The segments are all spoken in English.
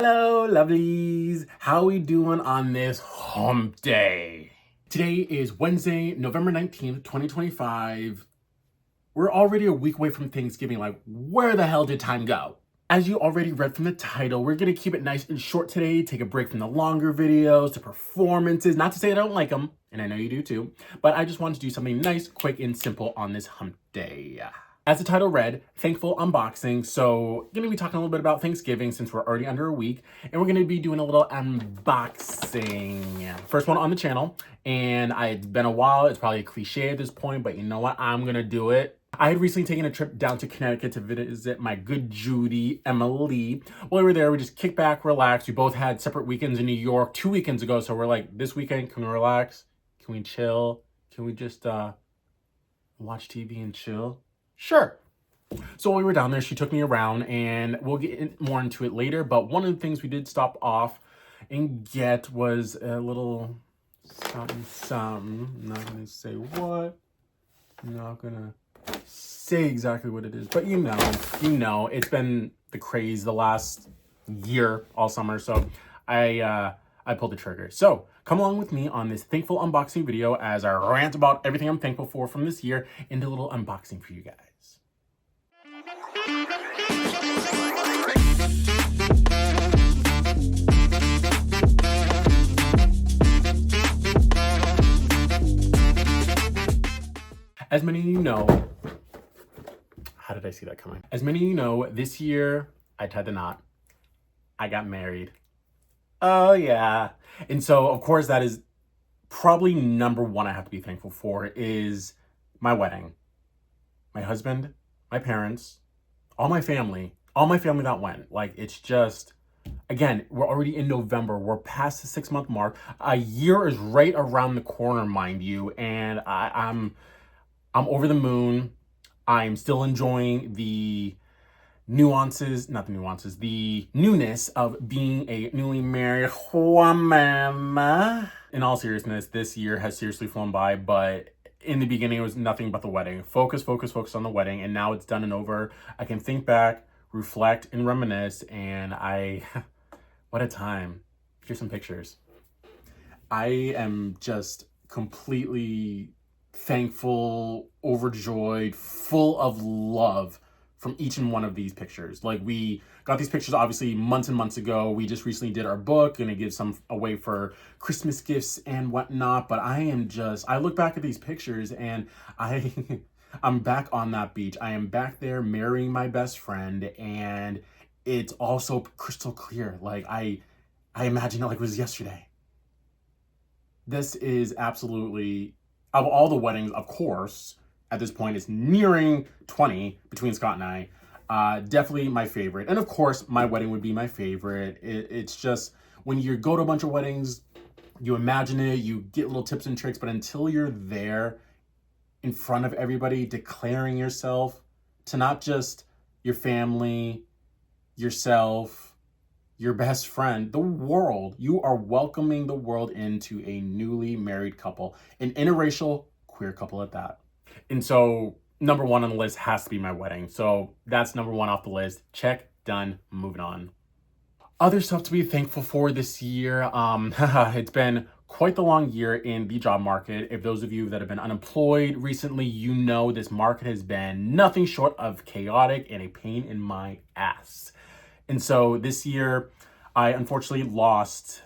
Hello, lovelies. How we doing on this hump day? Today is Wednesday, November 19th, 2025. We're already a week away from Thanksgiving. Like, where the hell did time go? As you already read from the title, we're gonna keep it nice and short today, take a break from the longer videos, the performances. Not to say I don't like them, and I know you do too, but I just wanted to do something nice, quick, and simple on this hump day. As the title read, thankful unboxing. So gonna be talking a little bit about Thanksgiving since we're already under a week, and we're gonna be doing a little unboxing. First one on the channel, and it's been a while. It's probably a cliche at this point, but you know what? I'm gonna do it. I had recently taken a trip down to Connecticut to visit my good Judy, Emily. While we were there, we just kicked back, relaxed. We both had separate weekends in New York 2 weekends ago, so we're like, this weekend, can we relax? Can we chill? Can we just watch TV and chill? Sure. So while we were down there, she took me around, and we'll get more into it later. But one of the things we did stop off and get was a little something. I'm not going to say what. I'm not going to say exactly what it is. But you know, it's been the craze the last year, all summer. So I pulled the trigger. So come along with me on this thankful unboxing video as I rant about everything I'm thankful for from this year and a little unboxing for you guys. As many of you know, how did I see that coming? As many of you know, this year I tied the knot. I got married. Oh yeah. And so of course that is probably number one I have to be thankful for is my wedding. My husband, my parents, all my family that went. Like, it's just, again, we're already in November. We're past the 6-month mark. A year is right around the corner, mind you. And I'm over the moon. I'm still enjoying the the newness of being a newly married woman. In all seriousness, this year has seriously flown by, but in the beginning, it was nothing but the wedding. Focus on the wedding, and now it's done and over. I can think back, reflect, and reminisce, and what a time. Here's some pictures. I am just completely thankful, overjoyed, full of love from each and one of these pictures. Like, we got these pictures obviously months and months ago. We just recently did our book, and it gives some away for Christmas gifts and whatnot. But I look back at these pictures, and I'm back on that beach. I am back there marrying my best friend, and it's also crystal clear. Like, I imagine it like it was yesterday. This is absolutely, of all the weddings, of course, at this point, it's nearing 20 between Scott and I. Definitely my favorite. And of course, my wedding would be my favorite. It's just, when you go to a bunch of weddings, you imagine it, you get little tips and tricks, but until you're there in front of everybody, declaring yourself to not just your family, yourself, your best friend, the world, you are welcoming the world into a newly married couple, an interracial queer couple at that. And so number one on the list has to be my wedding. So that's number one off the list. Check, done, moving on. Other stuff to be thankful for this year. It's been quite the long year in the job market. If those of you that have been unemployed recently, you know this market has been nothing short of chaotic and a pain in my ass. And so this year, I unfortunately lost,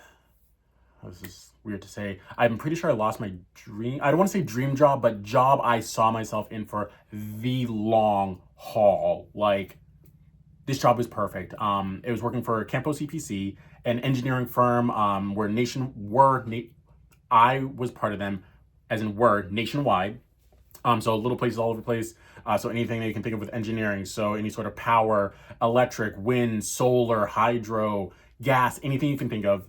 this is weird to say, I'm pretty sure I lost my dream, I don't want to say dream job, but job I saw myself in for the long haul. Like, this job was perfect. It was working for Campo CPC, an engineering firm. I was part of them, as in were nationwide. So little places all over the place. So anything that you can think of with engineering. So any sort of power, electric, wind, solar, hydro, gas, anything you can think of.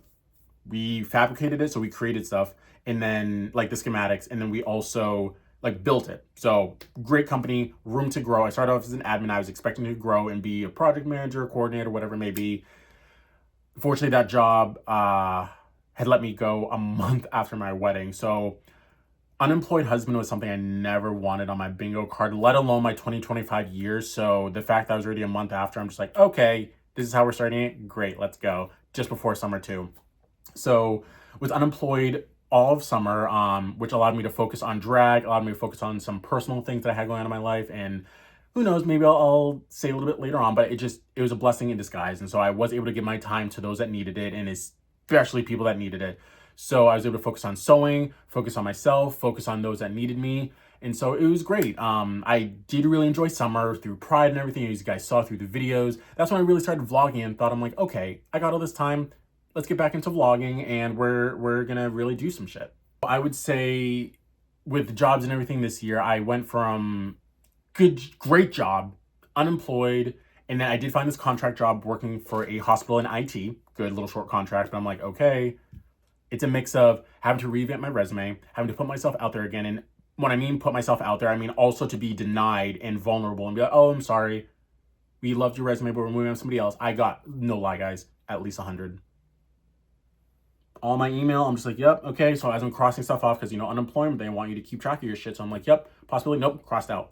We fabricated it, so we created stuff, and then like the schematics, and then we also like built it. So great company, room to grow. I started off as an admin. I was expecting to grow and be a project manager, coordinator, whatever it may be. Fortunately, that job had let me go a month after my wedding. So unemployed husband was something I never wanted on my bingo card, let alone my 2025 years. So the fact that I was already a month after, I'm just like, okay, This is how we're starting it. Great, let's go. Just before summer too. So was unemployed all of summer, which allowed me to focus on drag, allowed me to focus on some personal things that I had going on in my life. And who knows, maybe I'll say a little bit later on, but it was a blessing in disguise. And so I was able to give my time to those that needed it, and especially people that needed it. So I was able to focus on sewing, focus on myself, focus on those that needed me. And so it was great. I did really enjoy summer through Pride and everything, as you guys saw through the videos. That's when I really started vlogging and thought, I'm like, okay, I got all this time. Let's get back into vlogging, and we're gonna really do some shit. I would say with jobs and everything this year, I went from great job, unemployed, and then I did find this contract job working for a hospital in IT. Good little short contract, but I'm like, okay, it's a mix of having to revamp my resume, having to put myself out there again. And when I mean put myself out there, I mean also to be denied and vulnerable and be like, oh, I'm sorry, we loved your resume, but we're moving on to somebody else. I got, no lie guys, at least 100. All my email, I'm just like, yep, okay. So as I'm crossing stuff off, because, you know, unemployment, they want you to keep track of your shit. So I'm like, yep, possibility, nope, crossed out.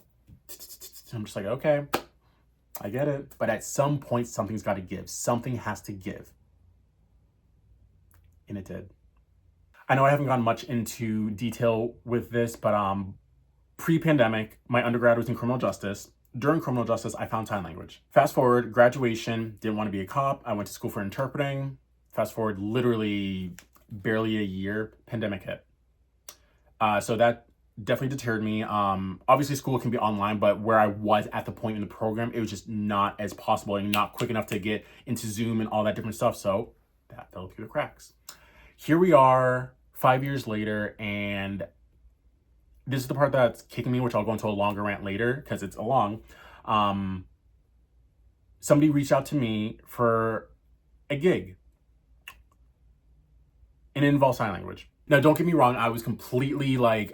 I'm just like, okay, I get it. But at some point, something's got to give. Something has to give. And it did. I know I haven't gone much into detail with this, but pre-pandemic, my undergrad was in criminal justice. During criminal justice, I found sign language. Fast forward, graduation, didn't want to be a cop. I went to school for interpreting. Fast forward, literally barely a year, pandemic hit. So that definitely deterred me. Obviously school can be online, but where I was at the point in the program, it was just not as possible and not quick enough to get into Zoom and all that different stuff. So that fell through the cracks. Here we are 5 years later, and this is the part that's kicking me, which I'll go into a longer rant later because it's a long. Somebody reached out to me for a gig, and it involves sign language. Now, don't get me wrong, I was completely like,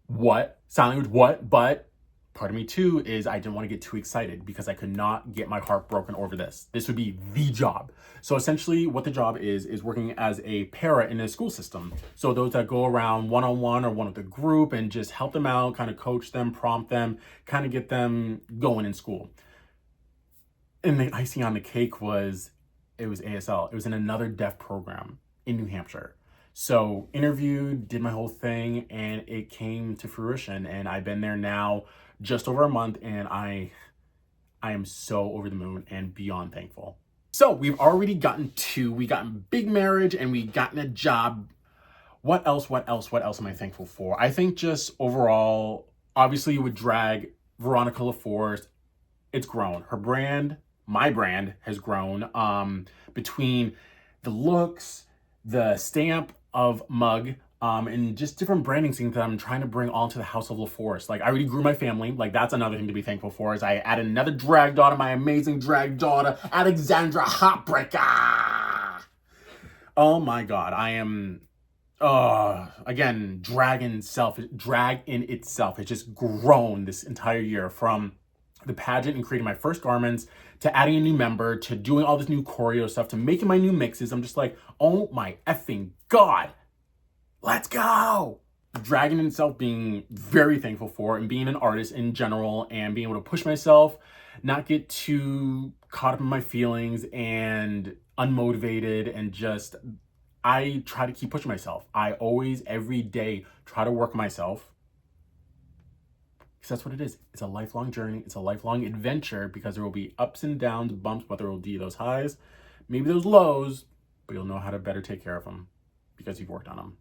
what? Sign language, what? But part of me too is I didn't want to get too excited because I could not get my heart broken over this. This would be the job. So essentially what the job is working as a para in a school system. So those that go around one-on-one or one with a group and just help them out, kind of coach them, prompt them, kind of get them going in school. And the icing on the cake was, it was ASL. It was in another deaf program in New Hampshire. So interviewed, did my whole thing, and it came to fruition. And I've been there now just over a month, and I am so over the moon and beyond thankful. So we've already gotten we gotten big marriage and we gotten a job. What else am I thankful for? I think just overall, obviously with drag, Veronica LaForce, it's grown. Her brand, my brand has grown between the looks, the stamp of mug, and just different branding things that I'm trying to bring onto the house of LaForce. Like I already grew my family. Like that's another thing to be thankful for is I added another drag daughter, my amazing drag daughter, Alexandra Heartbreaker. Oh my God. I am, again, drag in itself has just grown this entire year from the pageant and creating my first garments to adding a new member to doing all this new choreo stuff to making my new mixes. I'm just like, oh my effing God. Let's go. Dragging in itself being very thankful for, and being an artist in general and being able to push myself, not get too caught up in my feelings and unmotivated, and just, I try to keep pushing myself. I always, every day, try to work myself. Because that's what it is. It's a lifelong journey. It's a lifelong adventure because there will be ups and downs, bumps, but there will be those highs, maybe those lows, but you'll know how to better take care of them because you've worked on them.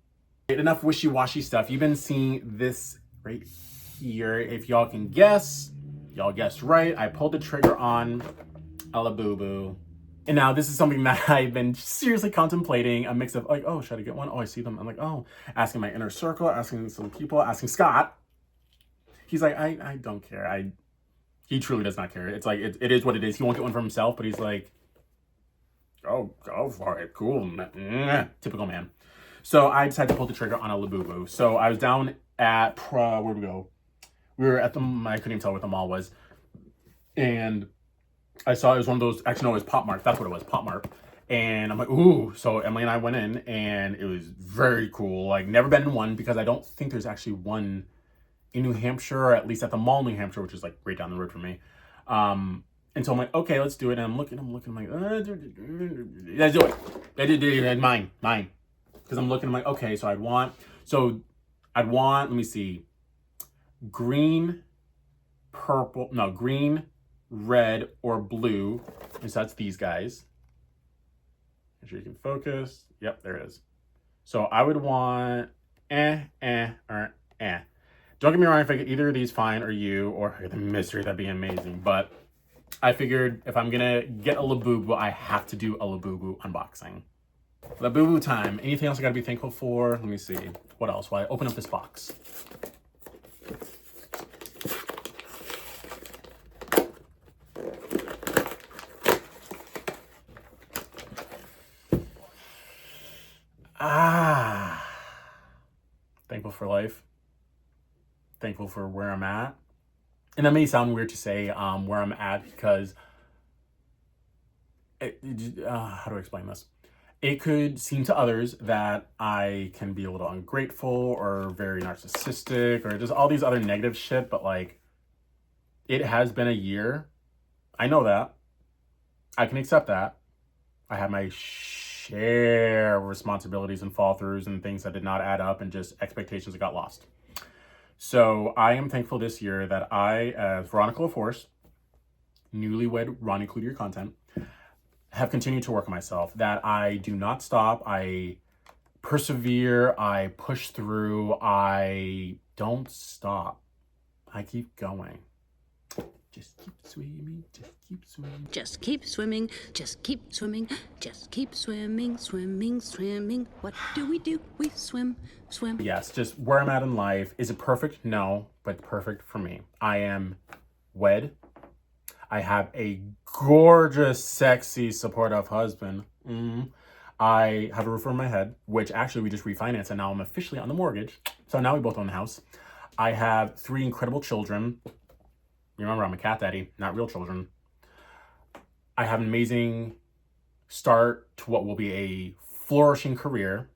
Enough wishy-washy stuff. You've been seeing this right here. If y'all can guess, y'all guessed right. I pulled the trigger on a Labubu. And now this is something that I've been seriously contemplating, a mix of like, oh, should I get one? Oh, I see them. I'm like, oh, asking my inner circle, asking some people, asking Scott. He's like, I don't care. He truly does not care. It's like, it is what it is. He won't get one for himself, but he's like, oh, go for it. Cool. Typical man. So I decided to pull the trigger on a Labubu. So I was down at, where'd we go? We were at I couldn't even tell what the mall was. And I saw it was one of those, actually no, it was Pop Mart. That's what it was, Pop Mart. And I'm like, ooh. So Emily and I went in and it was very cool. Like never been in one because I don't think there's actually one in New Hampshire, or at least at the mall in New Hampshire, which is like right down the road from me. And so I'm like, okay, let's do it. And I'm looking, I'm like, let's do it. Mine. Because I'm looking, I'm like, okay, so I'd want, let me see, green, purple, no, green, red, or blue. And so that's these guys. Make sure you can focus. Yep, there it is. So I would want or eh. Don't get me wrong, if I get either of these, fine, or you, or the mystery, that'd be amazing. But I figured if I'm gonna get a Labubu, I have to do a Labubu unboxing. Labubu time. Anything else I gotta be thankful for? Let me see. What else? While I open up this box. Thankful for life. Thankful for where I'm at. And that may sound weird to say where I'm at because, how do I explain this? It could seem to others that I can be a little ungrateful or very narcissistic or just all these other negative shit, but like, it has been a year. I know that. I can accept that. I have my share of responsibilities and fall throughs and things that did not add up and just expectations that got lost. So I am thankful this year that I, as Veronica LaForce, newlywed Ronnie Cloutier content, have continued to work on myself, that I do not stop, I persevere, I push through, I don't stop. I keep going. Just keep swimming, just keep swimming. Just keep swimming, just keep swimming, just keep swimming, swimming, swimming. What do? We swim, swim. Yes, just where I'm at in life. Is it perfect? No, but perfect for me. I am wed. I have a gorgeous, sexy, supportive husband. I have a roof over my head, which actually we just refinanced and now I'm officially on the mortgage. So now we both own the house. I have 3 incredible children. Remember, I'm a cat daddy, not real children. I have an amazing start to what will be a flourishing career.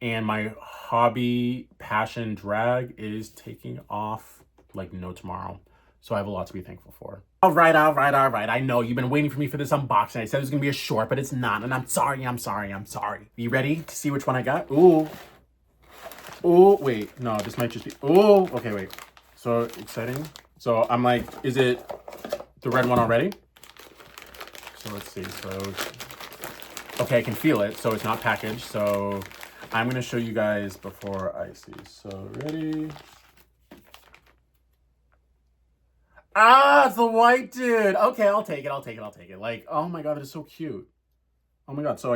And my hobby, passion, drag is taking off like no tomorrow. So I have a lot to be thankful for. All right. I know you've been waiting for me for this unboxing. I said it was gonna be a short, but it's not. And I'm sorry. You ready to see which one I got? Ooh, wait, no, this might just be, okay, wait. So exciting. So I'm like, is it the red one already? So let's see, okay, I can feel it, so it's not packaged. So I'm gonna show you guys before I see. So ready? It's the white dude. Okay, I'll take it. Like, oh my God, it is so cute. Oh my God, so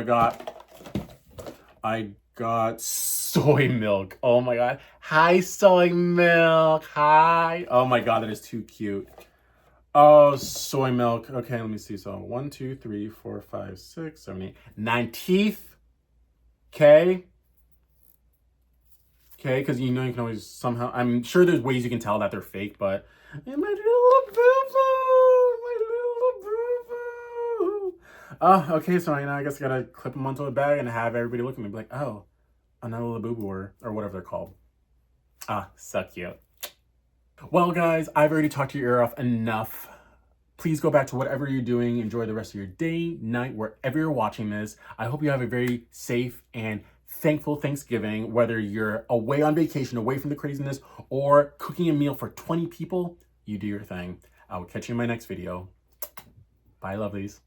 I got soy milk. Oh my God. Hi, soy milk. Hi. Oh my God, that is too cute. Oh, soy milk. Okay, let me see. So 1, 2, 3, 4, 5, 6, 7, 8, 9 teeth. Okay, because you know you can always somehow, I'm sure there's ways you can tell that they're fake, but my little boo-boo. Okay, so I guess I gotta clip them onto a bag and have everybody look at me and be like, oh, another Labubu or whatever they're called. So cute. Well, guys, I've already talked your ear off enough. Please go back to whatever you're doing. Enjoy the rest of your day, night, wherever you're watching this. I hope you have a very safe and thankful Thanksgiving, whether you're away on vacation, away from the craziness, or cooking a meal for 20 people, you do your thing. I will catch you in my next video. Bye, lovelies.